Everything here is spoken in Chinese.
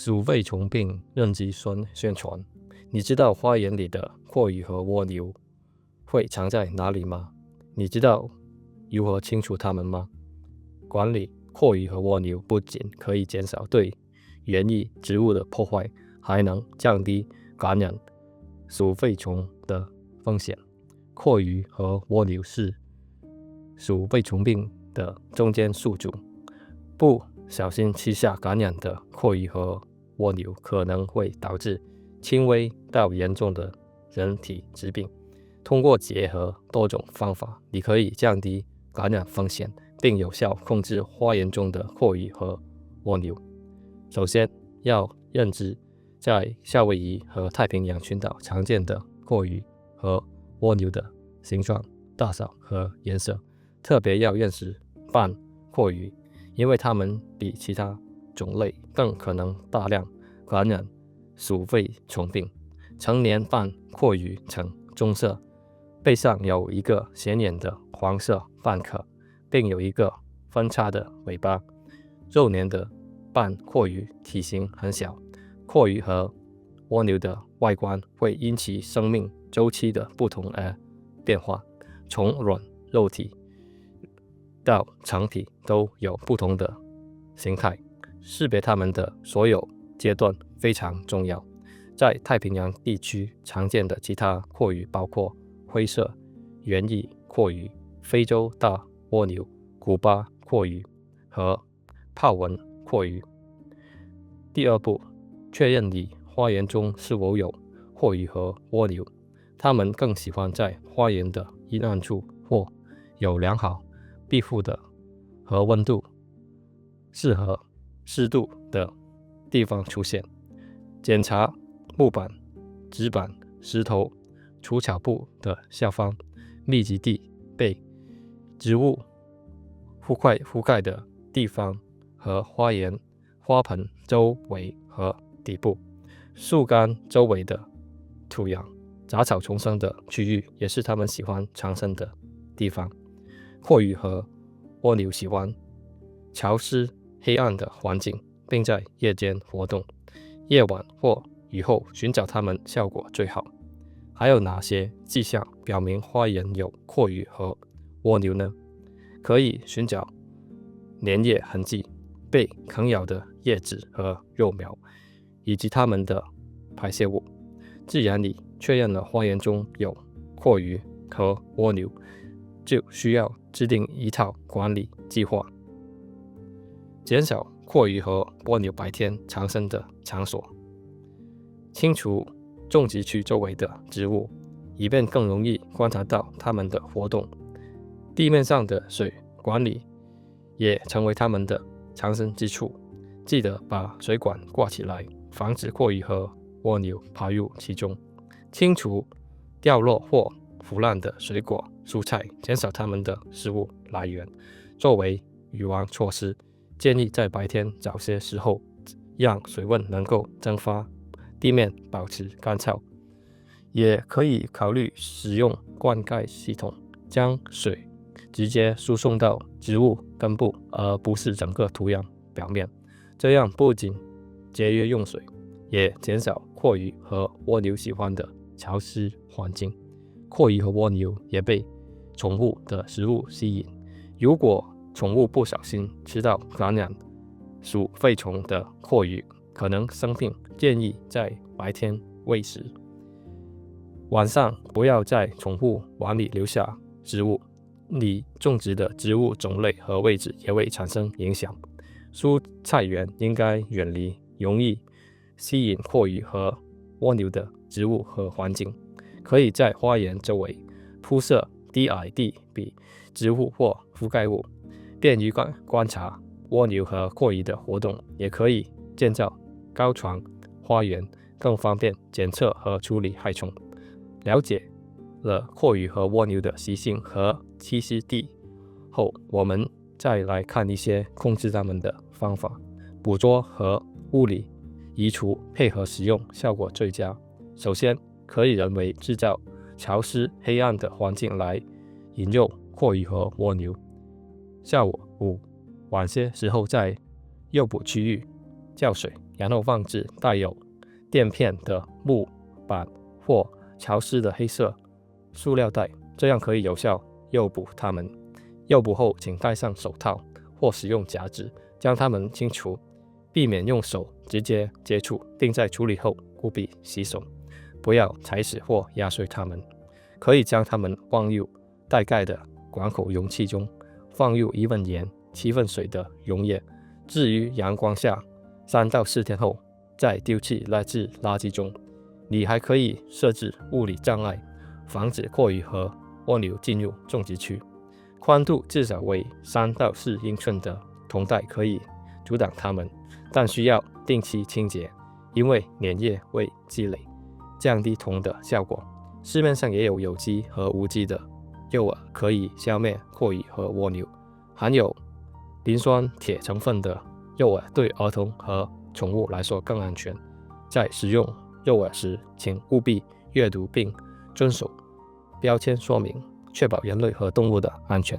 鼠肺虫病任机宣传。你知道花园里的阔鱼和蜗牛会藏在哪里吗？你知道如何清除它们吗？管理阔鱼和蜗牛不仅可以减少对园艺植物的破坏，还能降低感染鼠肺虫的风险。阔鱼和蜗牛是鼠肺虫病的中间宿主，不小心吃下感染的阔鱼和蜗牛可能会导致轻微到严重的人体疾病。通过结合多种方法，你可以降低感染风险，并有效控制花园中的阔鱼和蜗牛。首先要认知，在夏威夷和太平洋群岛常见的阔鱼和蜗牛的形状、大小和颜色，特别要认识斑阔鱼，因为它们比其他种类更可能大量感染鼠肺虫病。成年斑阔鱼呈棕色，背上有一个显眼的黄色斑壳，并有一个分叉的尾巴。幼年的斑阔鱼体型很小。阔鱼和蜗牛的外观会因其生命周期的不同而变化，从软肉体到成体都有不同的形态，识别它们的所有阶段非常重要。在太平洋地区常见的其他阔鱼包括灰色园艺阔鱼、非洲大蜗牛、古巴阔鱼和泡纹阔鱼。第二步，确认你花园中是否有阔鱼和蜗牛。它们更喜欢在花园的阴暗处或有良好庇护的和温度适合湿度的地方出现。检查木板、纸板、石头、除草布的下方密集地被植物覆盖的地方和花园花盆周围和底部。树干周围的土壤、杂草丛生的区域也是它们喜欢藏身的地方。阔鱼和蜗牛喜欢潮湿黑暗的环境，并在夜间活动。夜晚或雨后寻找它们效果最好。还有哪些迹象表明花园有阔鱼和蜗牛呢？可以寻找粘液痕迹、被啃咬的叶子和幼苗，以及它们的排泄物。既然你确认了花园中有阔鱼和蜗牛，就需要制定一套管理计划，减少阔鱼和蜗牛白天藏身的场所，清除种植区周围的植物，以便更容易观察到它们的活动。地面上的水管理也成为它们的藏身之处。记得把水管挂起来，防止阔鱼和蜗牛爬入其中。清除掉落或腐烂的水果、蔬菜，减少它们的食物来源。作为预防措施，建议在白天早些时候让水分能够蒸发，地面保持干燥。也可以考虑使用灌溉系统，将水直接输送到植物根部，而不是整个土壤表面。这样不仅节约用水，也减少阔鱼和蜗牛喜欢的潮湿环境。阔鱼和蜗牛也被宠物的食物吸引。如果宠物不小心吃到感染鼠肺虫的阔鱼，可能生病，建议在白天喂食。晚上不要在宠物碗里留下食物，你种植的植物种类和位置也会产生影响。蔬菜园应该远离容易吸引阔鱼和蜗牛的植物和环境，可以在花园周围铺设低矮地比植物或覆盖物，便于观察蜗牛和阔鱼的活动。也可以建造高床花园，更方便检测和处理害虫。了解了阔鱼和蜗牛的习性和栖息地后，我们再来看一些控制它们的方法。捕捉和物理移除配合使用，效果最佳。首先，可以人为制造潮湿黑暗的环境来引诱阔鱼和蜗牛。下午晚些时候在诱捕区域浇水，然后放置带有垫片的木板或潮湿的黑色塑料袋，这样可以有效诱捕它们。诱捕后，请戴上手套或使用夹子将它们清除，避免用手直接接触，并在处理后务必洗手，不要踩死或压碎它们。可以将它们放入带盖的管口容器中，放入1份盐、7份水的溶液，置于阳光下3到4天后，再丢弃至垃圾中。你还可以设置物理障碍，防止蛞蝓和蜗牛进入种植区。宽度至少为3到4英寸的铜带可以阻挡它们，但需要定期清洁，因为粘液会积累，降低铜的效果。市面上也有有机和无机的诱饵可以消灭蛞蝓和蜗牛。含有磷酸铁成分的诱饵对儿童和宠物来说更安全。在使用诱饵时，请务必阅读并遵守标签说明，确保人类和动物的安全。